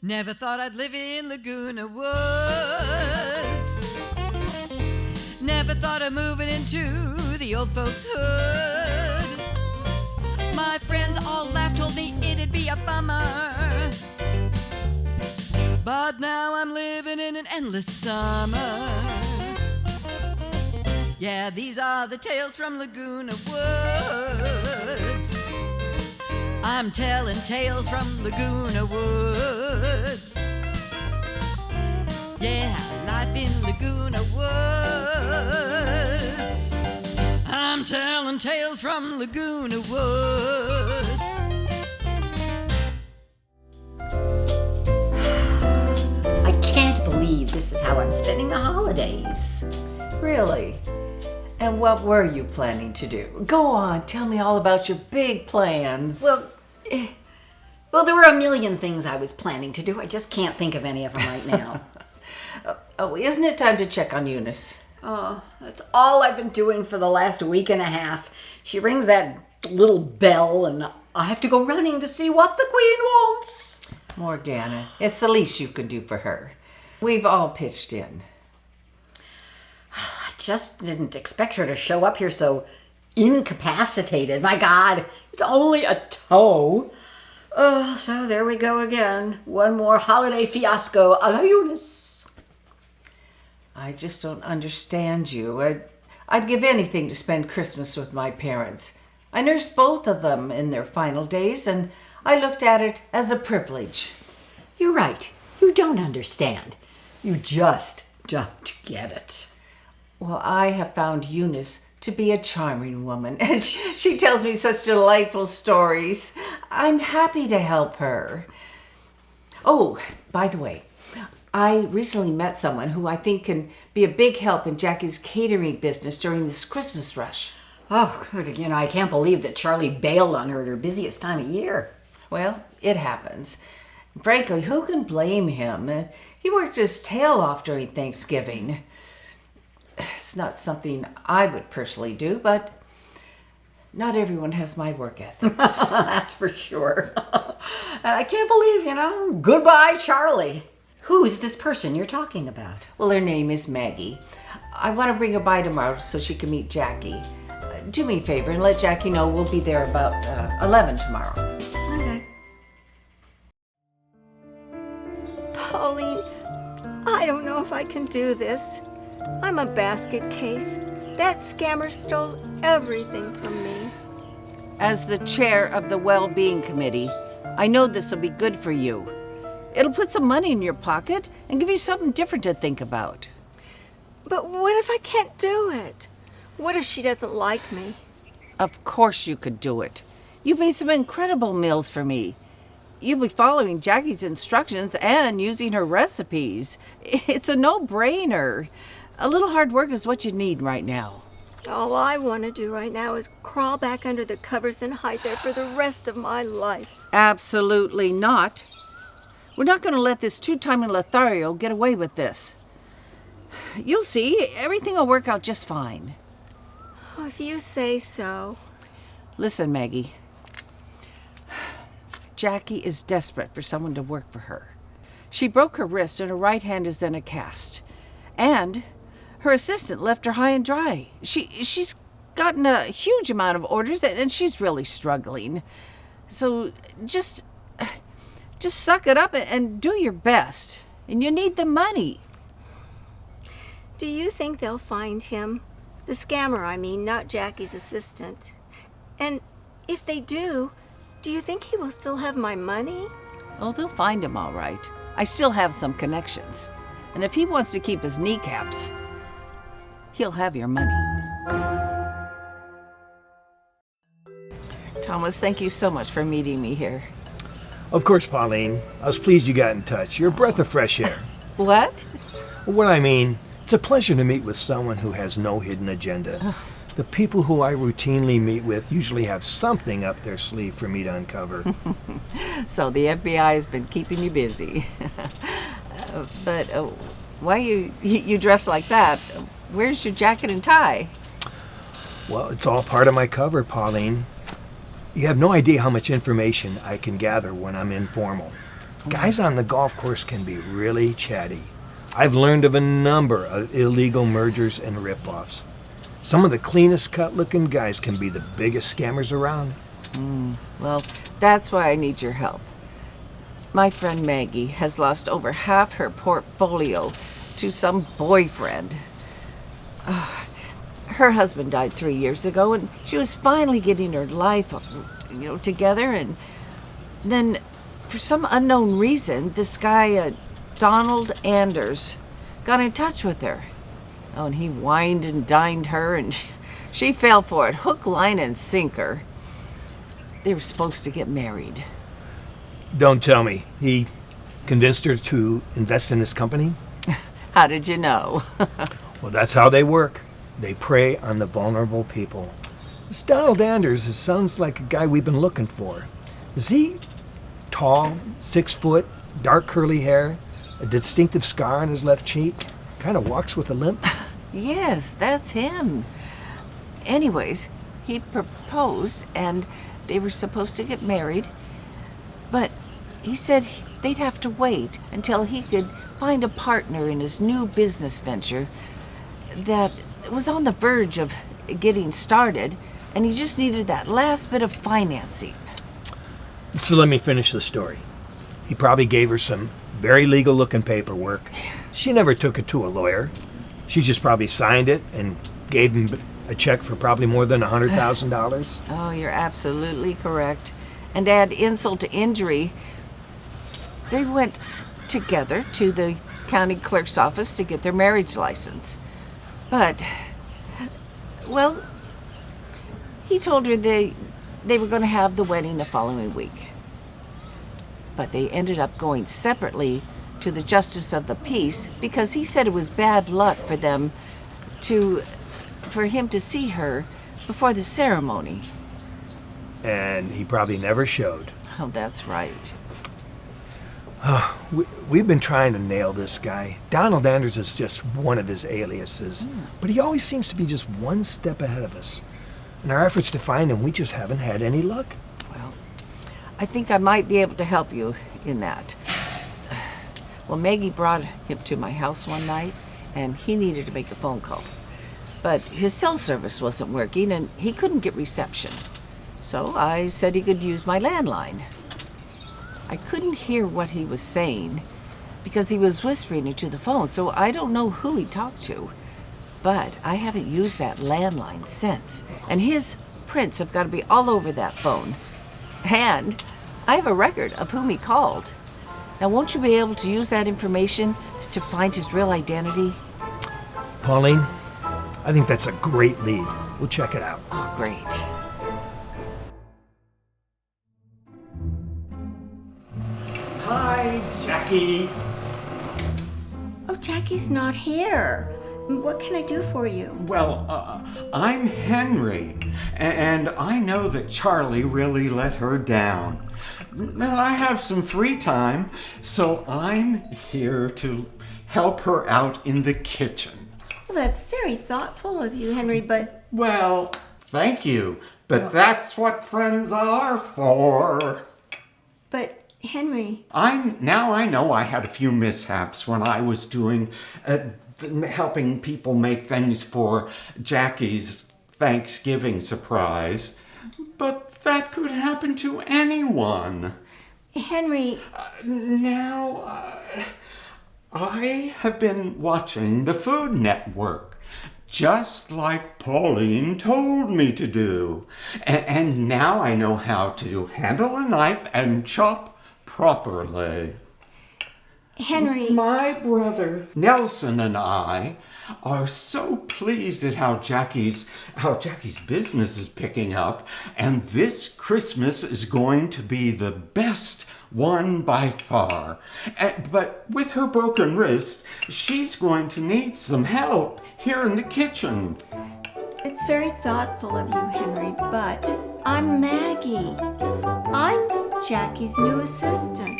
Never thought I'd live in Laguna Woods. Never thought of moving into the old folks' hood. My friends all laughed, told me it'd be a bummer. But now I'm living in an endless summer. Yeah, these are the tales from Laguna Woods. I'm telling tales from Laguna Woods. Yeah, life in Laguna Woods. I'm telling tales from Laguna Woods. I can't believe this is how I'm spending the holidays. Really? And what were you planning to do? Go on, tell me all about your big plans. Well, there were a million things I was planning to do. I just can't think of any of them right now. Isn't it time to check on Eunice? Oh, that's all I've been doing for the last week and a half. She rings that little bell and I have to go running to see what the Queen wants. Morgana, it's the least you can do for her. We've all pitched in. I just didn't expect her to show up here so incapacitated. My God, it's only a toe. Oh, so there we go again. One more holiday fiasco a la Eunice. I just don't understand you. I'd give anything to spend Christmas with my parents. I nursed both of them in their final days, and I looked at it as a privilege. You're right. You don't understand. You just don't get it. Well, I have found Eunice to be a charming woman, and she tells me such delightful stories. I'm happy to help her. Oh, by the way, I recently met someone who I think can be a big help in Jackie's catering business during this Christmas rush. Oh, good. I can't believe that Charlie bailed on her at her busiest time of year. Well, it happens. Frankly, who can blame him? He worked his tail off during Thanksgiving. It's not something I would personally do, but not everyone has my work ethics. That's for sure. And I can't believe, goodbye, Charlie. Who's this person you're talking about? Well, her name is Maggie. I want to bring her by tomorrow so she can meet Jackie. Do me a favor and let Jackie know we'll be there about 11 tomorrow. Okay. Pauline, I don't know if I can do this. I'm a basket case. That scammer stole everything from me. As the chair of the Well-Being Committee, I know this will be good for you. It'll put some money in your pocket and give you something different to think about. But what if I can't do it? What if she doesn't like me? Of course you could do it. You've made some incredible meals for me. You'll be following Jackie's instructions and using her recipes. It's a no-brainer. A little hard work is what you need right now. All I want to do right now is crawl back under the covers and hide there for the rest of my life. Absolutely not. We're not going to let this two-timing Lothario get away with this. You'll see, everything will work out just fine. Oh, if you say so. Listen, Maggie. Jackie is desperate for someone to work for her. She broke her wrist and her right hand is in a cast. And her assistant left her high and dry. She's gotten a huge amount of orders and she's really struggling. So just suck it up and do your best. And you need the money. Do you think they'll find him? The scammer, I mean, not Jackie's assistant. And if they do you think he will still have my money? Oh, they'll find him all right. I still have some connections. And if he wants to keep his kneecaps, he'll have your money. Thomas, thank you so much for meeting me here. Of course, Pauline. I was pleased you got in touch. You're a breath of fresh air. What? What I mean, it's a pleasure to meet with someone who has no hidden agenda. The people who I routinely meet with usually have something up their sleeve for me to uncover. So the FBI has been keeping you busy. But why you dress like that? Where's your jacket and tie? Well, it's all part of my cover, Pauline. You have no idea how much information I can gather when I'm informal. Guys on the golf course can be really chatty. I've learned of a number of illegal mergers and rip-offs. Some of the cleanest cut looking guys can be the biggest scammers around. Well, that's why I need your help. My friend Maggie has lost over half her portfolio to some boyfriend. Her husband died 3 years ago, and she was finally getting her life, together. And then, for some unknown reason, this guy, Donald Anders, got in touch with her. Oh, and he wined and dined her, and she fell for it, hook, line, and sinker. They were supposed to get married. Don't tell me. He convinced her to invest in his company? How did you know? Well, that's how they work. They prey on the vulnerable people. This Donald Anders sounds like a guy we've been looking for. Is he tall, 6 foot, dark curly hair, a distinctive scar on his left cheek? Kind of walks with a limp? Yes, that's him. Anyways, he proposed, and they were supposed to get married, but he said they'd have to wait until he could find a partner in his new business venture that was on the verge of getting started, and he just needed that last bit of financing. So let me finish the story. He probably gave her some very legal-looking paperwork. She never took it to a lawyer. She just probably signed it and gave him a check for probably more than $100,000. Oh, you're absolutely correct. And to add insult to injury, they went together to the county clerk's office to get their marriage license. But, well, he told her they were going to have the wedding the following week. But they ended up going separately to the Justice of the Peace because he said it was bad luck for them for him to see her before the ceremony. And he probably never showed. Oh, that's right. We've been trying to nail this guy. Donald Anders is just one of his aliases, but he always seems to be just one step ahead of us. In our efforts to find him, we just haven't had any luck. Well, I think I might be able to help you in that. Well, Maggie brought him to my house one night, and he needed to make a phone call. But his cell service wasn't working, and he couldn't get reception. So I said he could use my landline. I couldn't hear what he was saying because he was whispering into the phone, so I don't know who he talked to. But I haven't used that landline since, and his prints have got to be all over that phone. And I have a record of whom he called. Now, won't you be able to use that information to find his real identity? Pauline, I think that's a great lead. We'll check it out. Oh, great. Hi, Jackie. Oh, Jackie's not here. What can I do for you? Well, I'm Henry, and I know that Charlie really let her down. Now, I have some free time, so I'm here to help her out in the kitchen. Well, that's very thoughtful of you, Henry, but... Well, thank you, but that's what friends are for. But, Henry... I know I had a few mishaps when I was doing... helping people make things for Jackie's Thanksgiving surprise. But that could happen to anyone. Henry... I have been watching the Food Network, just like Pauline told me to do. And now I know how to handle a knife and chop properly. Henry... My brother Nelson and I are so pleased at how Jackie's business is picking up, and this Christmas is going to be the best one by far. But with her broken wrist, she's going to need some help here in the kitchen. It's very thoughtful of you, Henry, but I'm Maggie. I'm Jackie's new assistant.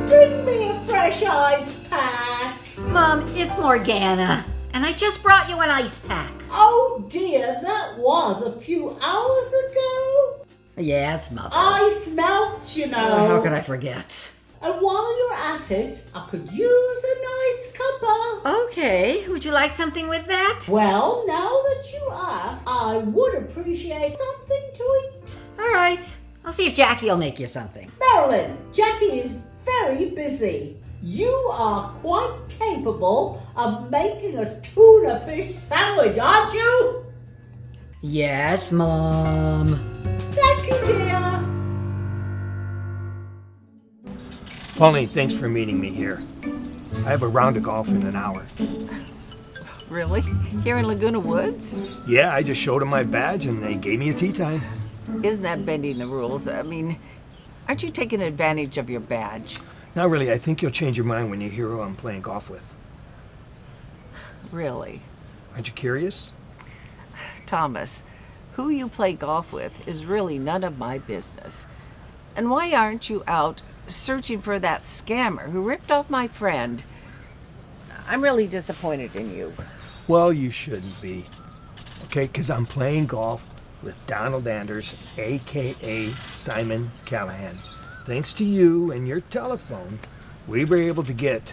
Bring me a fresh ice pack. Mom, it's Morgana, and I just brought you an ice pack. Oh, dear, that was a few hours ago. Yes, Mother. I smelt, you know. How could I forget? And while you're at it, I could use a nice cuppa. Okay, would you like something with that? Well, now that you ask, I would appreciate something to eat. All right, I'll see if Jackie will make you something. Marilyn, Jackie is very busy. You are quite capable of making a tuna fish sandwich, aren't you? Yes, Mom. Thank you, dear. Pauline, thanks for meeting me here. I have a round of golf in an hour. Really? Here in Laguna Woods? Yeah, I just showed them my badge and they gave me a tee time. Isn't that bending the rules? I mean, aren't you taking advantage of your badge? Not really. I think you'll change your mind when you hear who I'm playing golf with. Really? Aren't you curious? Thomas, who you play golf with is really none of my business. And why aren't you out searching for that scammer who ripped off my friend? I'm really disappointed in you. Well, you shouldn't be. Okay, because I'm playing golf with Donald Anders, a.k.a. Simon Callahan. Thanks to you and your telephone, we were able to get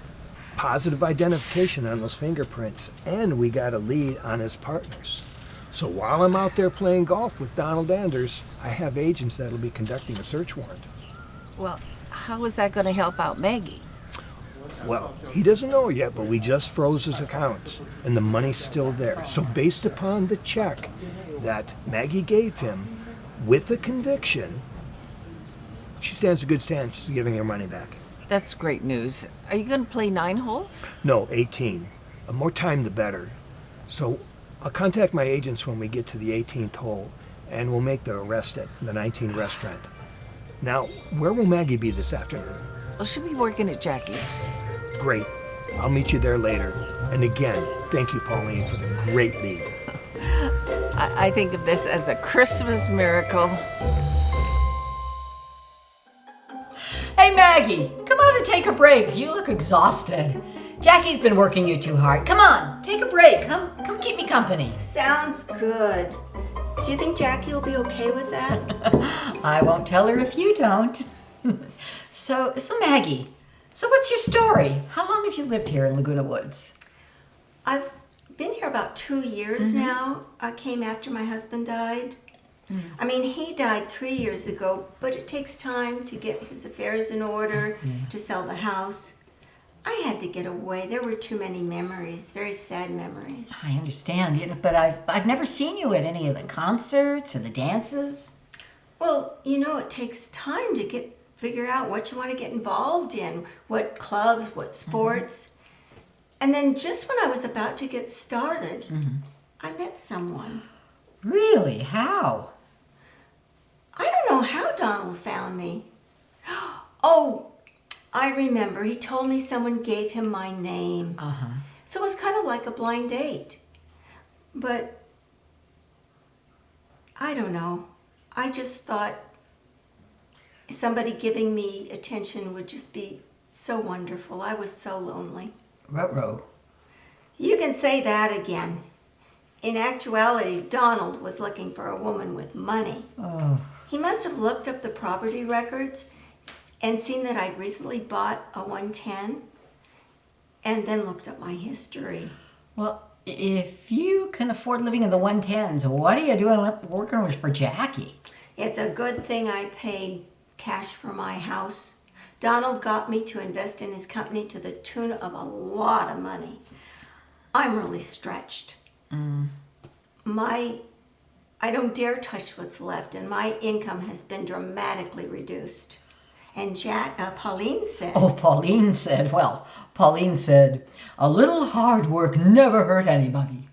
positive identification on those fingerprints, and we got a lead on his partners. So while I'm out there playing golf with Donald Anders, I have agents that'll be conducting a search warrant. Well, how is that going to help out Maggie? Well, he doesn't know yet, but we just froze his accounts, and the money's still there. So based upon the check that Maggie gave him with a conviction, she stands a good chance of giving her money back. That's great news. Are you going to play 9 holes? No, 18. The more time, the better. So I'll contact my agents when we get to the 18th hole, and we'll make the arrest at the 19 restaurant. Now, where will Maggie be this afternoon? Well, she'll be working at Jackie's. Great. I'll meet you there later. And again, thank you, Pauline, for the great lead. I think of this as a Christmas miracle. Hey, Maggie, come on and take a break. You look exhausted. Jackie's been working you too hard. Come on, take a break. Come keep me company. Sounds good. Do you think Jackie will be okay with that? I won't tell her if you don't. So Maggie, so what's your story? How long have you lived here in Laguna Woods? I've been here about 2 years now. I came after my husband died. I mean, he died 3 years ago, but it takes time to get his affairs in order, to sell the house. I had to get away. There were too many memories, very sad memories. I understand, but I've never seen you at any of the concerts or the dances. Well, you know, it takes time to figure out what you want to get involved in, what clubs, what sports. And then just when I was about to get started, I met someone. Really? How? I don't know how Donald found me. Oh, I remember. He told me someone gave him my name. So it was kind of like a blind date. But I don't know. I just thought somebody giving me attention would just be so wonderful. I was so lonely. Ruh-roh. You can say that again. In actuality, Donald was looking for a woman with money. Oh. He must have looked up the property records and seen that I'd recently bought a 110 and then looked up my history. Well, if you can afford living in the 110s, what are you doing working for Jackie? It's a good thing I paid cash for my house. Donald got me to invest in his company to the tune of a lot of money. I'm really stretched. I don't dare touch what's left, and my income has been dramatically reduced. And Pauline said... Oh, Pauline said, a little hard work never hurt anybody.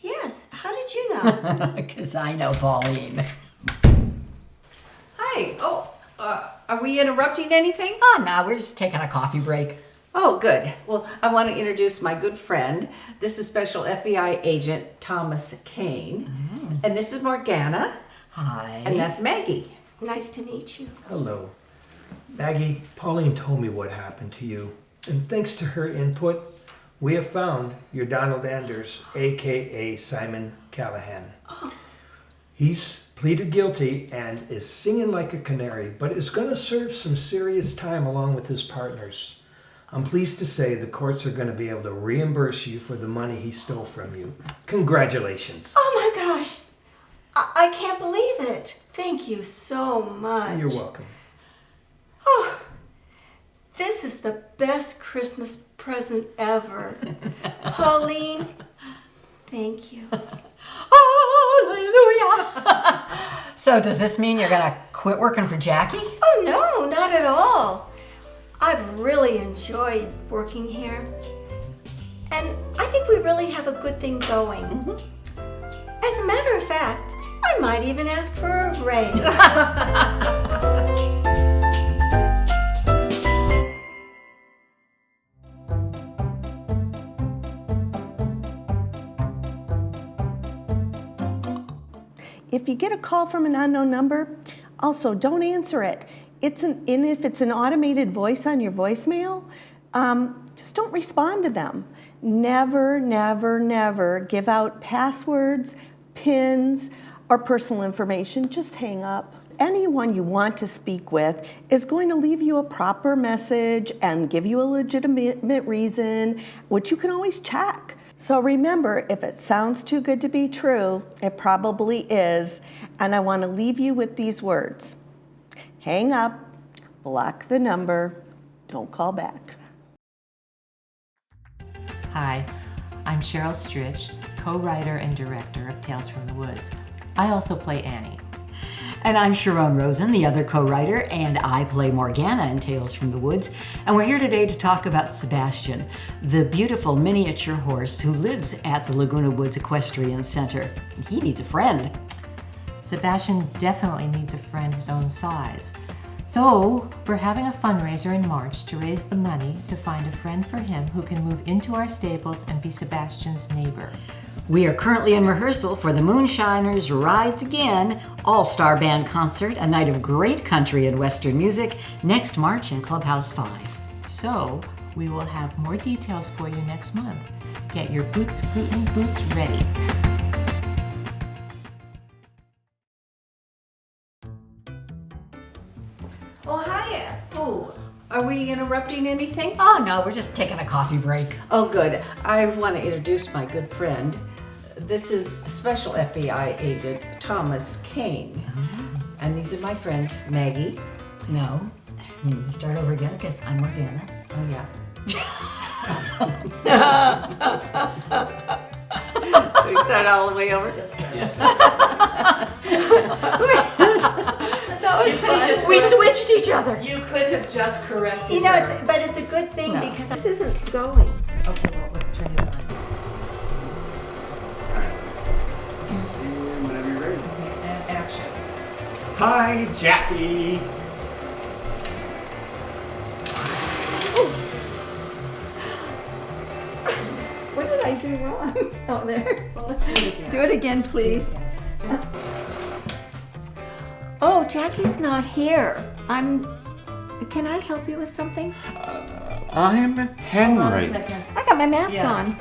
Yes, how did you know? Because I know Pauline. Hi. Oh, are we interrupting anything? Oh, no, we're just taking a coffee break. Oh, good. Well, I want to introduce my good friend. This is Special FBI Agent Thomas Kane. And this is Morgana. Hi. And that's Maggie. Nice to meet you. Hello. Maggie, Pauline told me what happened to you. And thanks to her input, We have found your Donald Anders, a.k.a. Simon Callahan. He's pleaded guilty and is singing like a canary, but is going to serve some serious time along with his partners. I'm pleased to say the courts are going to be able to reimburse you for the money he stole from you. Congratulations. Oh my gosh. I can't believe it. Thank you so much. You're welcome. Oh, this is the best Christmas present ever. Pauline, thank you. Hallelujah! So does this mean you're gonna quit working for Jackie? Oh no, not at all. I've really enjoyed working here. And I think we really have a good thing going. As a matter of fact, I might even ask for a raise. If you get a call from an unknown number, also don't answer it. And if it's an automated voice on your voicemail, just don't respond to them. Never, never, never give out passwords, PINs, or personal information. Just hang up. Anyone you want to speak with is going to leave you a proper message and give you a legitimate reason, which you can always check. So remember, if it sounds too good to be true, it probably is. And I want to leave you with these words. Hang up, block the number, don't call back. Hi, I'm Cheryl Stritch, co-writer and director of Tales from the Woods. I also play Annie. And I'm Sharon Rosen, the other co-writer, and I play Morgana in Tales from the Woods. And we're here today to talk about Sebastian, the beautiful miniature horse who lives at the Laguna Woods Equestrian Center. He needs a friend. Sebastian definitely needs a friend his own size. So we're having a fundraiser in March to raise the money to find a friend for him who can move into our stables and be Sebastian's neighbor. We are currently in rehearsal for the Moonshiners Rides Again all-star band concert, a night of great country and western music, next March in Clubhouse 5. So we will have more details for you next month. Get your boot scrutiny boots ready. Oh, hiya. Oh, are we interrupting anything? Oh no, we're just taking a coffee break. Oh, good. I want to introduce my good friend. This is Special FBI Agent Thomas Kane. And these are my friends, Maggie. No, you need to start over again because I'm working on that. Oh, yeah. We start all the way over? We switched each other. You could have just corrected You know, her. but it's a good thing No. because this isn't going. Okay, well, let's turn it on. Whenever you're ready. And action. Hi, Jackie. What did I do wrong out there? Well, let's do it again. Do it again, please. Oh, Jackie's not here. Can I help you with something? I'm Hold on a Henry. second. I got my mask Yeah. on.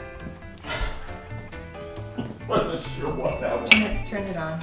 Wasn't sure what that was. Turn it on.